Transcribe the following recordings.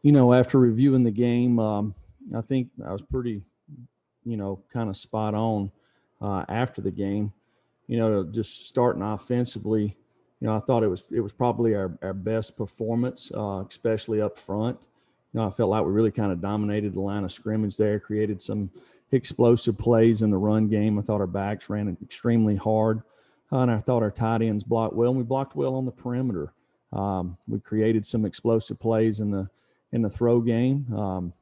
After reviewing the game, I think I was pretty, kind of spot on after the game. Just starting offensively, I thought it was probably our best performance, especially up front. I felt like we really kind of dominated the line of scrimmage there, created some explosive plays in the run game. I thought our backs ran extremely hard, and I thought our tight ends blocked well, and we blocked well on the perimeter. We created some explosive plays in the throw game.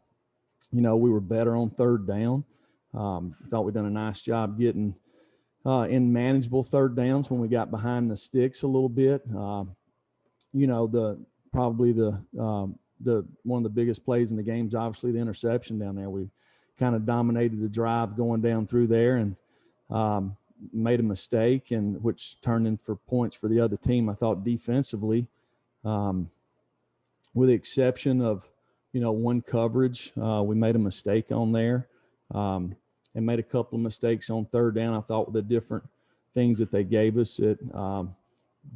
We were better on third down. I thought we'd done a nice job getting in manageable third downs when we got behind the sticks a little bit. The one of the biggest plays in the game is obviously the interception down there. We kind of dominated the drive going down through there and made a mistake, and which turned in for points for the other team. I thought defensively, with the exception of one coverage, we made a mistake on there, and made a couple of mistakes on third down. I thought with the different things that they gave us, it done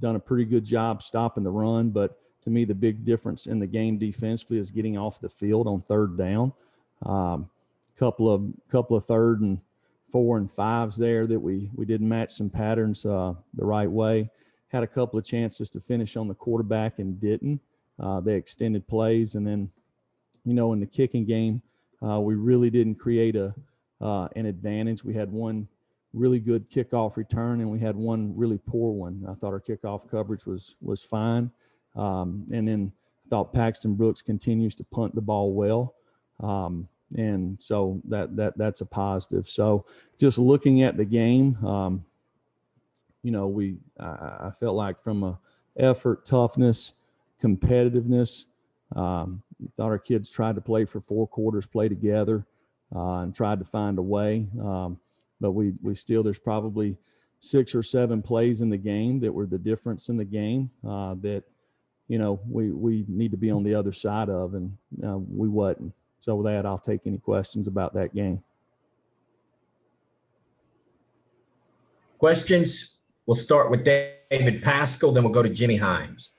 a pretty good job stopping the run. But to me, the big difference in the game defensively is getting off the field on third down. Couple of third and 4 and 5s there that we didn't match some patterns the right way. Had a couple of chances to finish on the quarterback and didn't. They extended plays, and then in the kicking game, we really didn't create an advantage. We had one really good kickoff return, and we had one really poor one. I thought our kickoff coverage was fine. And then I thought Paxton Brooks continues to punt the ball well. And so that's a positive. So just looking at the game, I felt like from a effort, toughness, competitiveness, thought our kids tried to play for 4 quarters, play together, and tried to find a way. But we still, there's probably 6 or 7 plays in the game that were the difference in the game that, we need to be on the other side of, and we wasn't. So with that, I'll take any questions about that game. Questions? We'll start with David Pascal, then we'll go to Jimmy Himes.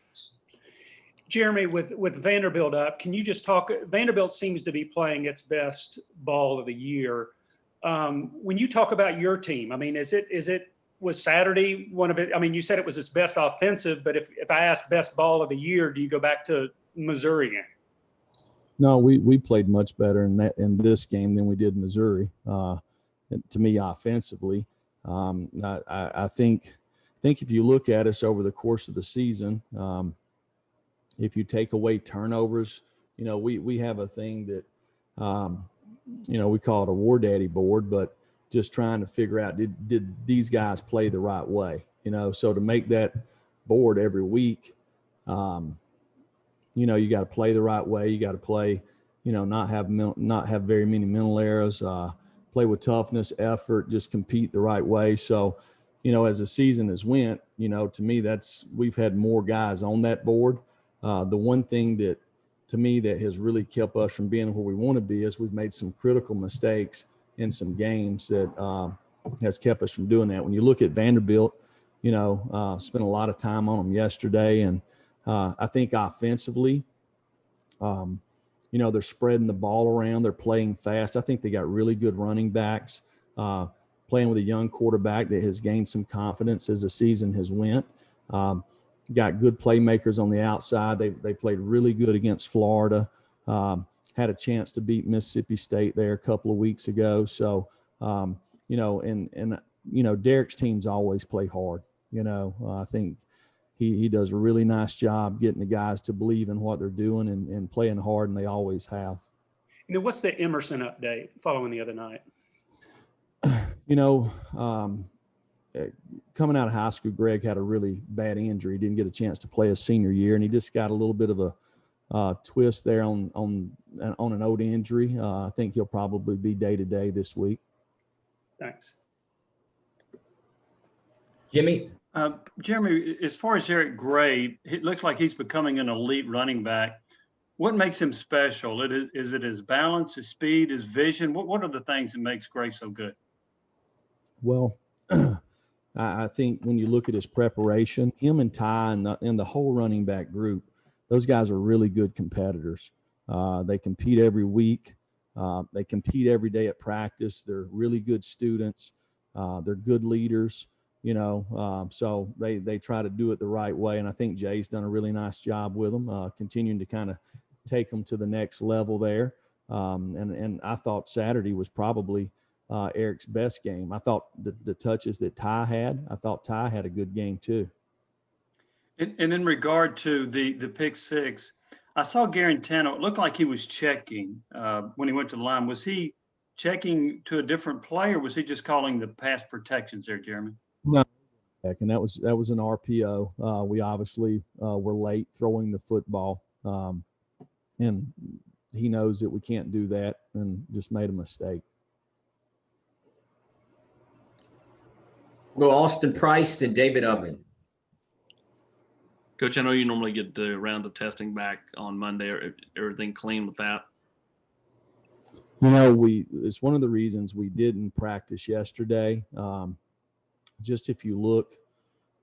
Jeremy, with Vanderbilt up, can you just talk? Vanderbilt seems to be playing its best ball of the year. When you talk about your team, I mean, was Saturday one of it? I mean, you said it was its best offensive, but if I ask best ball of the year, do you go back to Missouri game? No, we played much better in this game than we did Missouri. To me, offensively, I think if you look at us over the course of the season, if you take away turnovers, we have a thing that we call it a War Daddy board, but just trying to figure out did these guys play the right way? So to make that board every week, you got to play the right way. You got to play, not have very many mental errors, play with toughness, effort, just compete the right way. So, as the season has went, to me, we've had more guys on that board. The one thing that, to me, that has really kept us from being where we want to be is we've made some critical mistakes in some games that has kept us from doing that. When you look at Vanderbilt, spent a lot of time on them yesterday, and I think offensively, they're spreading the ball around. They're playing fast. I think they got really good running backs, playing with a young quarterback that has gained some confidence as the season has went. Got good playmakers on the outside. They played really good against Florida. Had a chance to beat Mississippi State there a couple of weeks ago. So, Derek's teams always play hard. I think he does a really nice job getting the guys to believe in what they're doing and playing hard, and they always have. What's the Emerson update following the other night? Coming out of high school, Greg had a really bad injury. He didn't get a chance to play his senior year, and he just got a little bit of a twist there on an old injury. I think he'll probably be day-to-day this week. Thanks. Jimmy? Jeremy, as far as Eric Gray, it looks like he's becoming an elite running back. What makes him special? Is it his balance, his speed, his vision? What are the things that makes Gray so good? Well, I think when you look at his preparation, him and Ty and the whole running back group, those guys are really good competitors. They compete every week. They compete every day at practice. They're really good students. They're good leaders, so they try to do it the right way. And I think Jay's done a really nice job with them, continuing to kind of take them to the next level there. And I thought Saturday was probably Eric's best game. I thought the touches that Ty had, I thought Ty had a good game too. And in regard to the pick six, I saw Garantano. It looked like he was checking when he went to the line. Was he checking to a different play, or was he just calling the pass protections there, Jeremy? No, and that was an RPO. We obviously were late throwing the football, and he knows that we can't do that, and just made a mistake. We'll go Austin Price to David Ubben. Coach, I know you normally get the round of testing back on Monday. Everything clean with that? It's one of the reasons we didn't practice yesterday. Just if you look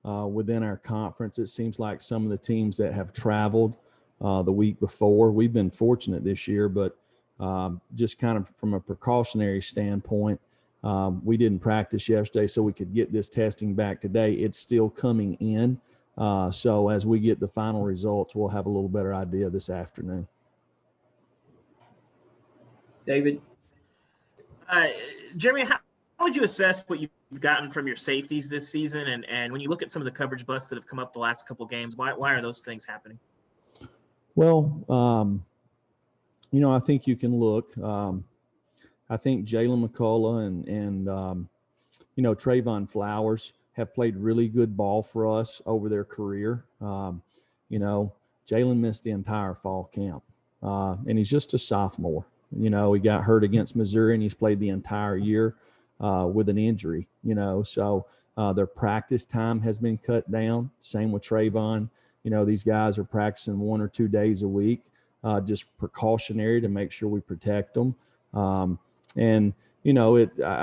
within our conference, it seems like some of the teams that have traveled the week before, we've been fortunate this year, but just kind of from a precautionary standpoint, we didn't practice yesterday so we could get this testing back today. It's still coming in. So as we get the final results, we'll have a little better idea this afternoon. David? Jeremy, how would you assess what you've gotten from your safeties this season? And when you look at some of the coverage busts that have come up the last couple of games, why are those things happening? Well, I think you can look. I think Jalen McCullough and Trayvon Flowers have played really good ball for us over their career. Jalen missed the entire fall camp, and he's just a sophomore. He got hurt against Missouri, and he's played the entire year with an injury, so their practice time has been cut down. Same with Trayvon. These guys are practicing 1 or 2 days a week, just precautionary to make sure we protect them. I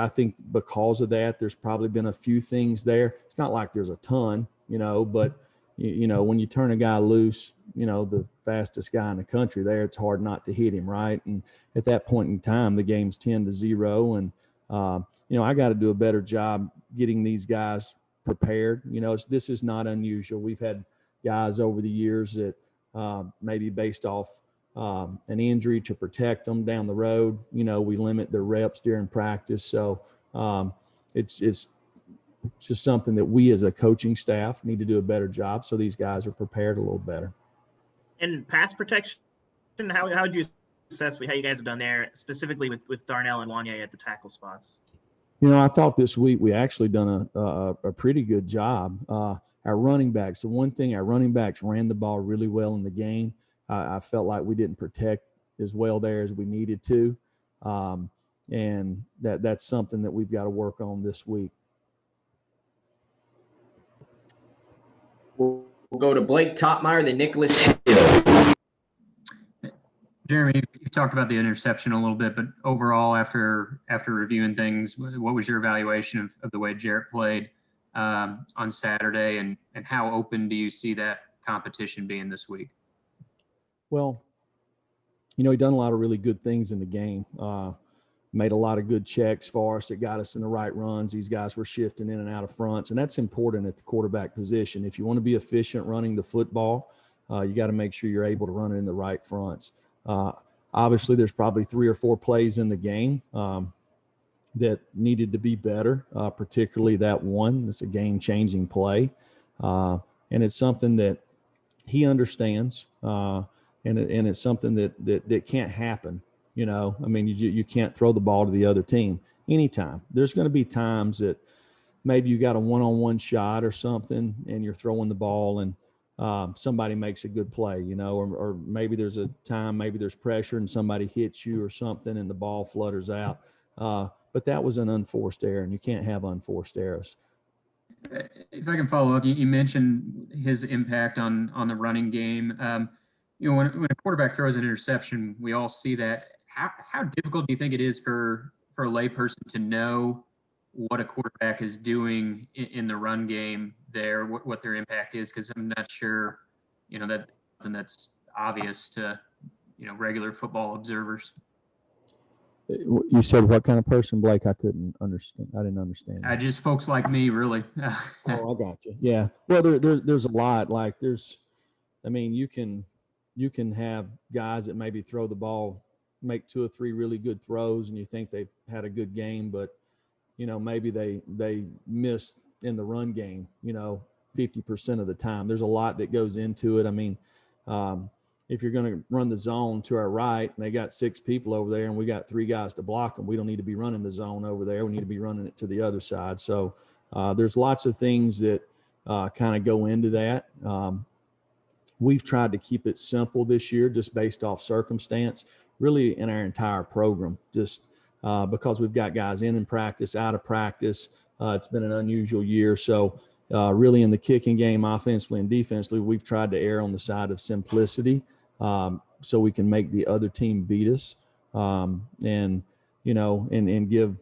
think because of that, there's probably been a few things there. It's not like there's a ton, but when you turn a guy loose, the fastest guy in the country there, it's hard not to hit him, right? And at that point in time, the game's 10-0. And, I got to do a better job getting these guys prepared. This is not unusual. We've had guys over the years that maybe based off an injury to protect them down the road, we limit their reps during practice. So it's just something that we as a coaching staff need to do a better job so these guys are prepared a little better. And pass protection, how would you assess how you guys have done there, specifically with Darnell and Wanye at the tackle spots? I thought this week we actually done a pretty good job. Our running backs, the one thing, our running backs ran the ball really well in the game. I felt like we didn't protect as well there as we needed to. And that's something that we've got to work on this week. We'll go to Blake Topmeyer, then Nicholas. Jeremy, you talked about the interception a little bit, but overall, after reviewing things, what was your evaluation of the way Jarrett played on Saturday, and how open do you see that competition being this week? Well, he done a lot of really good things in the game. Made a lot of good checks for us that got us in the right runs. These guys were shifting in and out of fronts, and that's important at the quarterback position. If you want to be efficient running the football, you got to make sure you're able to run it in the right fronts. Obviously, there's probably 3 or 4 plays in the game that needed to be better, particularly that one. It's a game-changing play, and it's something that he understands, and it's something that can't happen. You can't throw the ball to the other team anytime. There's going to be times that maybe you got a one-on-one shot or something, and you're throwing the ball and somebody makes a good play, or maybe there's a time, maybe there's pressure and somebody hits you or something and the ball flutters out. But that was an unforced error, and you can't have unforced errors. If I can follow up, you mentioned his impact on the running game. When a quarterback throws an interception, we all see that. How difficult do you think it is for a layperson to know what a quarterback is doing in the run game there, what their impact is? Because I'm not sure, that's something that's obvious to regular football observers? You said what kind of person, Blake? I couldn't understand. I didn't understand. Just folks like me, really. Oh, I got you. Yeah. Well, there's a lot. Like you can have guys that maybe throw the ball, make 2 or 3 really good throws, and you think they've had a good game, but maybe they missed in the run game, 50% of the time. There's a lot that goes into it. I mean, if you're going to run the zone to our right and they got 6 people over there and we got 3 guys to block them, we don't need to be running the zone over there. We need to be running it to the other side. So there's lots of things that kind of go into that. We've tried to keep it simple this year, just based off circumstance, really in our entire program, just because we've got guys in practice, out of practice. It's been an unusual year. So really in the kicking game, offensively and defensively, we've tried to err on the side of simplicity so we can make the other team beat us and give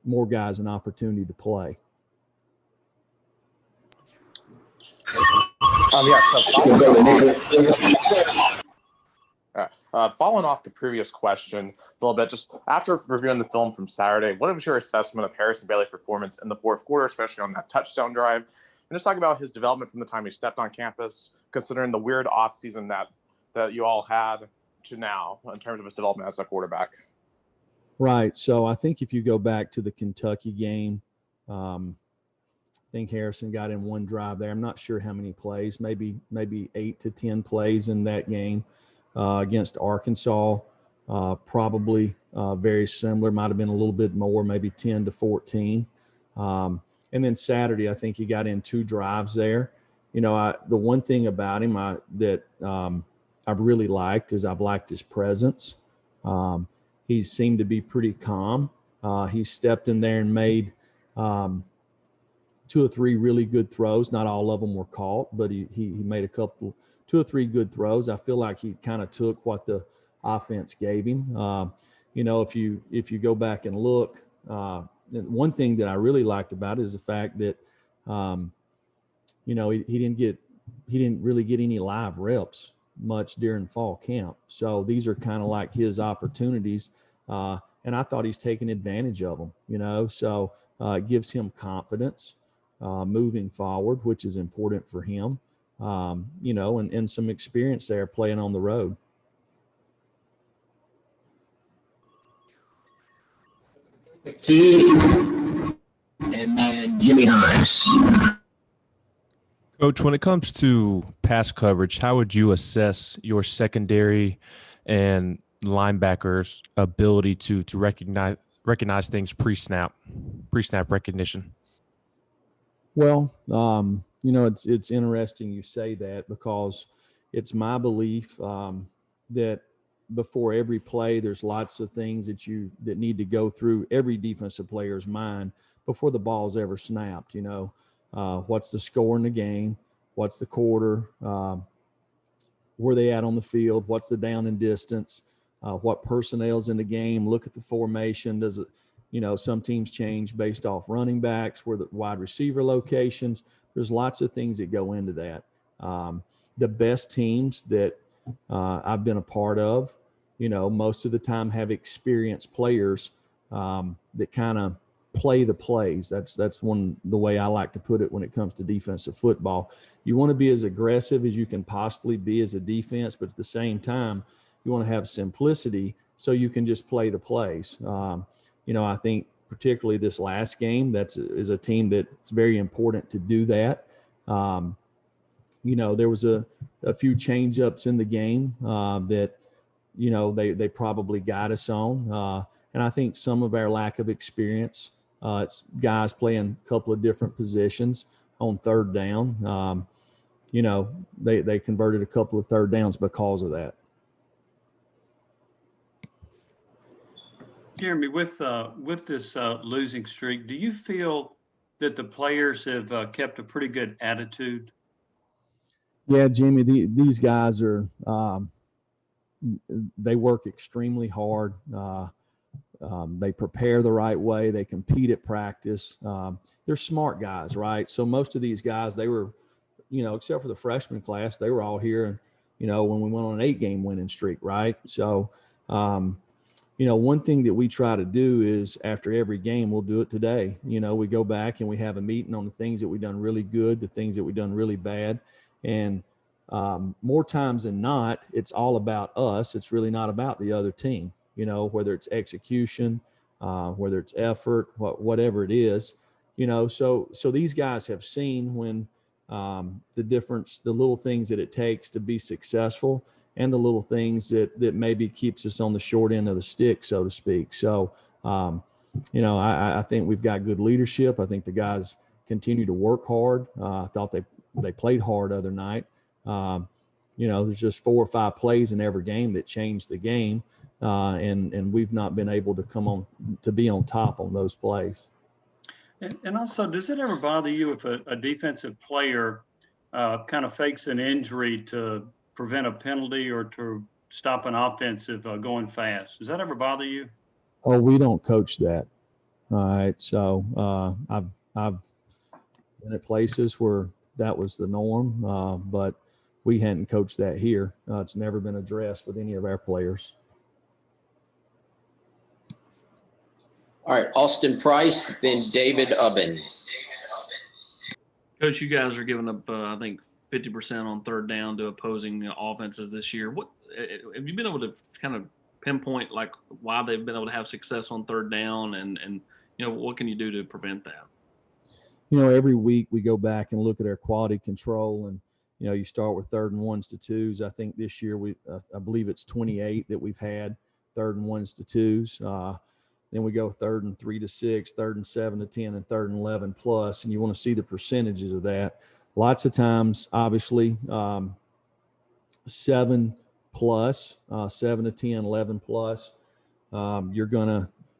more guys an opportunity to play. Following off the previous question a little bit, just after reviewing the film from Saturday, what was your assessment of Harrison Bailey's performance in the fourth quarter, especially on that touchdown drive? And just talk about his development from the time he stepped on campus, considering the weird offseason that you all had to now in terms of his development as a quarterback. Right. So I think if you go back to the Kentucky game, I think Harrison got in one drive there. I'm not sure how many plays, maybe 8 to 10 plays in that game against Arkansas. Probably very similar, might have been a little bit more, maybe 10 to 14. And then Saturday, I think he got in 2 drives there. The one thing about him that I've really liked is I've liked his presence. He seemed to be pretty calm. He stepped in there and made 2 or 3 really good throws. Not all of them were caught, but he made 2 or 3 good throws. I feel like he kind of took what the offense gave him. If you go back and look, one thing that I really liked about it is the fact that he didn't really get any live reps much during fall camp. So these are kind of like his opportunities. And I thought he's taking advantage of them, so it gives him confidence moving forward, which is important for him, and some experience there playing on the road. And then Jimmy Hines. Coach, when it comes to pass coverage, how would you assess your secondary and linebackers' ability to recognize things pre-snap recognition? Well, it's interesting you say that, because it's my belief that before every play, there's lots of things that need to go through every defensive player's mind before the ball's ever snapped. What's the score in the game? What's the quarter? Where they at on the field? What's the down and distance? What personnel's in the game? Look at the formation. Does it, some teams change based off running backs, where the wide receiver locations. There's lots of things that go into that. The best teams that I've been a part of, most of the time have experienced players that kind of play the plays. That's the way I like to put it when it comes to defensive football. You want to be as aggressive as you can possibly be as a defense, but at the same time, you want to have simplicity so you can just play the plays. I think particularly this last game, is a team that it's very important to do that. There was a few change-ups in the game that, they probably got us on. And I think some of our lack of experience, it's guys playing a couple of different positions on third down. They converted a couple of third downs because of that. Jeremy, with this losing streak, do you feel that the players have kept a pretty good attitude? Yeah, Jimmy, these guys are they work extremely hard. They prepare the right way. They compete at practice. They're smart guys, right? So most of these guys, they were, except for the freshman class, they were all here when we went on an 8-game winning streak, right? So, one thing that we try to do is after every game, we'll do it today. We go back and we have a meeting on the things that we've done really good, the things that we've done really bad. And more times than not, it's all about us. It's really not about the other team, whether it's execution, whether it's effort, whatever it is, so these guys have seen when the difference, the little things that it takes to be successful and the little things that maybe keeps us on the short end of the stick, so to speak. So, I think we've got good leadership. I think the guys continue to work hard. I thought they played hard other night. There's just 4 or 5 plays in every game that changed the game. And we've not been able to be on top on those plays. And also, does it ever bother you if a defensive player kind of fakes an injury to prevent a penalty or to stop an offensive going fast? Does that ever bother you? Oh, we don't coach that. All right. So I've been at places where that was the norm, but we hadn't coached that here. It's never been addressed with any of our players. All right, Austin Price, then David Ubben. Coach, you guys are giving up, I think, 50% on third down to opposing offenses this year. What have you been able to kind of pinpoint, like, why they've been able to have success on third down, and what can you do to prevent that? Every week we go back and look at our quality control, and you start with 3rd and 1s to 2s. I think this year I believe it's 28 that we've had 3rd and 1s to 2s. Then we go 3rd and 3 to 6, 3rd and 7 to 10, and 3rd and 11 plus, and you want to see the percentages of that. Lots of times, obviously, 7 plus, 7 to 10, 11 plus.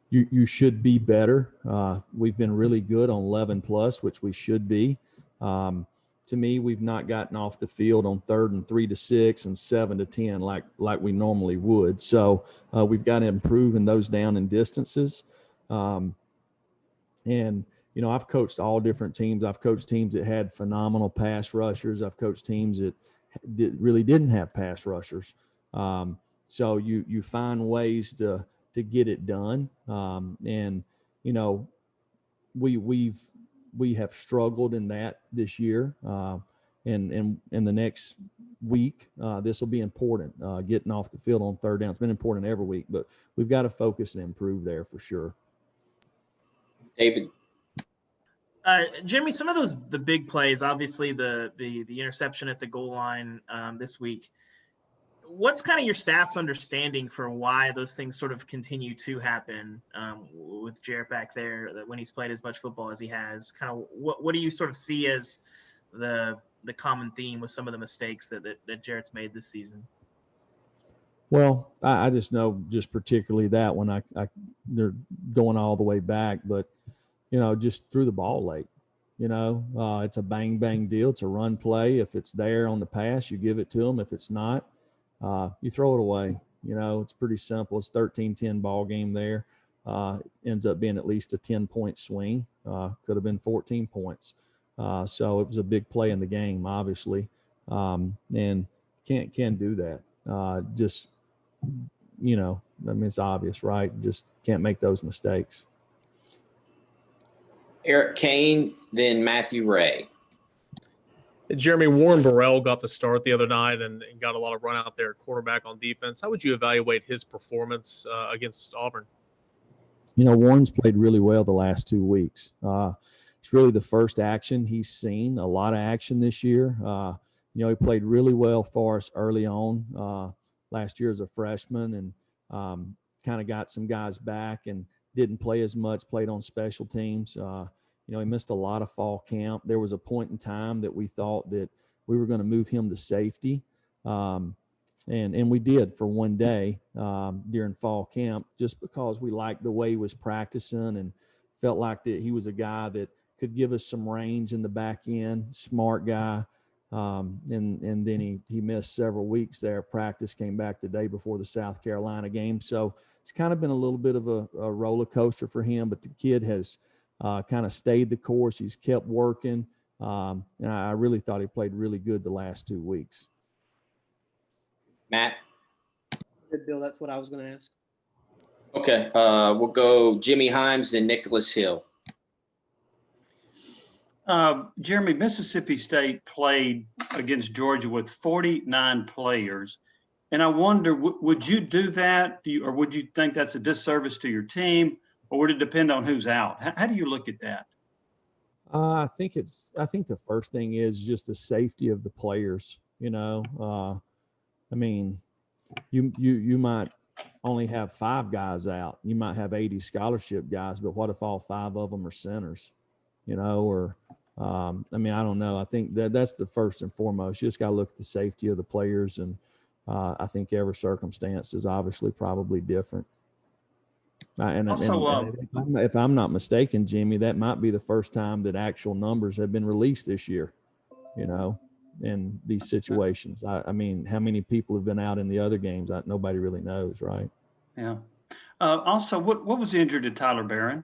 You should be better. We've been really good on 11 plus, which we should be. To me, we've not gotten off the field on 3rd and 3 to 6 and 7 to 10 like we normally would. So we've got to improve in those down and distances. I've coached all different teams. I've coached teams that had phenomenal pass rushers. I've coached teams that really didn't have pass rushers. So you find ways to get it done. We have struggled in that this year. And in the next week, this will be important. Getting off the field on third down. It's been important every week, but we've got to focus and improve there for sure. David. Jeremy, some of the big plays, obviously the interception at the goal line this week. What's kind of your staff's understanding for why those things sort of continue to happen with Jarrett back there, that when he's played as much football as he has? Kind of what do you sort of see as the common theme with some of the mistakes that Jarrett's made this season? Well, I just know just particularly that when they're going all the way back, but just threw the ball late. It's a bang bang deal. It's a run play. If it's there on the pass, you give it to them. If it's not, you throw it away. It's pretty simple. It's 13-10 ball game there. Ends up being at least a 10-point swing. Could have been 14 points. So it was a big play in the game, obviously. And can't do that. It's obvious, right? Just can't make those mistakes. Eric Kane, then Matthew Ray. Jeremy, Warren Burrell got the start the other night and got a lot of run out there at quarterback on defense. How would you evaluate his performance against Auburn? Warren's played really well the last 2 weeks. It's really the first action he's seen, a lot of action this year. He played really well for us early on last year as a freshman, and kind of got some guys back and didn't play as much, played on special teams. He missed a lot of fall camp. There was a point in time that we thought that we were going to move him to safety. And we did for one day during fall camp, just because we liked the way he was practicing and felt like that he was a guy that could give us some range in the back end, smart guy. And then he missed several weeks there of practice, came back the day before the South Carolina game. So it's kind of been a little bit of a roller coaster for him, but the kid has kind of stayed the course. He's kept working. And I really thought he played really good the last 2 weeks. Matt? Good, Bill. That's what I was going to ask. Okay, we'll go Jimmy Himes and Nicholas Hill. Jeremy, Mississippi State played against Georgia with 49 players. And I wonder, would you do that? Or would you think that's a disservice to your team? Or would it depend on who's out? How do you look at that? I think the first thing is just the safety of the players. You know, I mean, you might only have 5 guys out. You might have 80 scholarship guys, but what if all 5 of them are centers? You know, or I mean, I don't know. I think that's the first and foremost. You just got to look at the safety of the players, and I think every circumstance is obviously probably different. And if I'm not mistaken, Jimmy, that might be the first time that actual numbers have been released this year, you know, in these situations. I mean, how many people have been out in the other games? Nobody really knows, right? Yeah. Also, what was injured to Tyler Barron?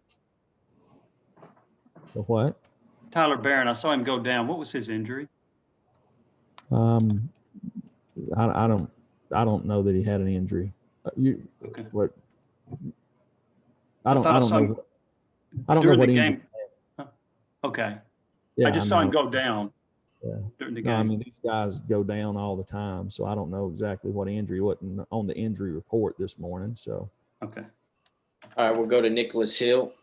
The what? Tyler Barron. I saw him go down. What was his injury? I don't know that he had an injury. Okay. What? I don't know. I don't know during what the injury. game. Okay. Yeah, I just saw him go down. Yeah. During the No, game. I mean, these guys go down all the time, so I don't know exactly what injury. Wasn't on the injury report this morning. So. Okay. All right, we'll go to Nicholas Hill.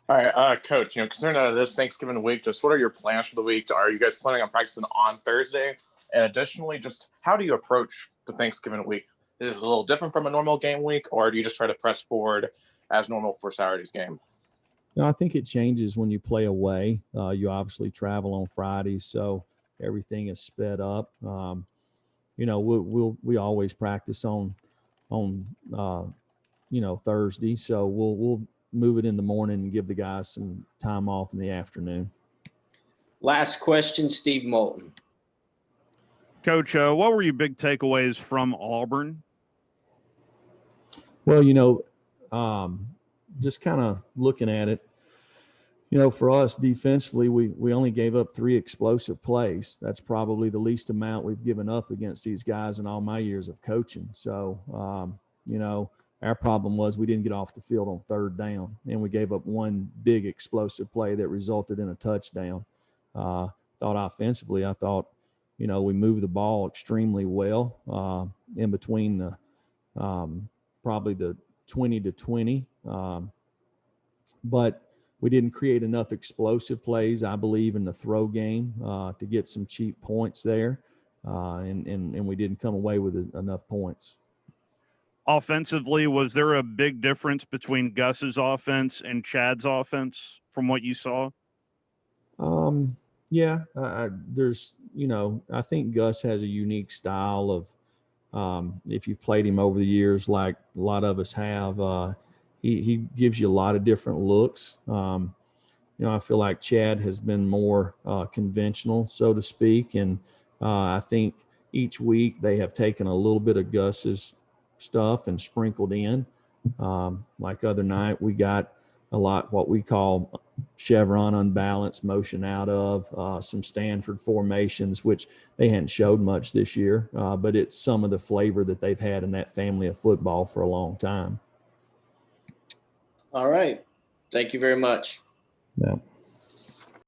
All right, Coach, considering that it is Thanksgiving week, just what are your plans for the week? Are you guys planning on practicing on Thursday? And additionally, just how do you approach the Thanksgiving week? Is it a little different from a normal game week, or do you just try to press forward as normal for Saturday's game? No, I think it changes when you play away. You obviously travel on Friday, so everything is sped up. You know, we always practice on Thursday, so we'll move it in the morning and give the guys some time off in the afternoon. Last question, Steve Moulton. Coach, what were your big takeaways from Auburn? Well, just kind of looking at it, for us defensively, we only gave up 3 explosive plays. That's probably the least amount we've given up against these guys in all my years of coaching. So, our problem was we didn't get off the field on 3rd down, and we gave up 1 big explosive play that resulted in a touchdown. Thought offensively, I thought, we moved the ball extremely well in between the probably the 20 to 20. But we didn't create enough explosive plays, I believe, in the throw game to get some cheap points there. And we didn't come away with enough points. Offensively, was there a big difference between Gus's offense and Chad's offense from what you saw? Yeah, there's, I think Gus has a unique style of, if you've played him over the years, like a lot of us have, he gives you a lot of different looks. I feel like Chad has been more conventional, so to speak. And I think each week they have taken a little bit of Gus's stuff and sprinkled in. Like other night, we got a lot what we call chevron unbalanced motion out of some Stanford formations, which they hadn't showed much this year, but it's some of the flavor that they've had in that family of football for a long time. All right. Thank you very much. Yeah.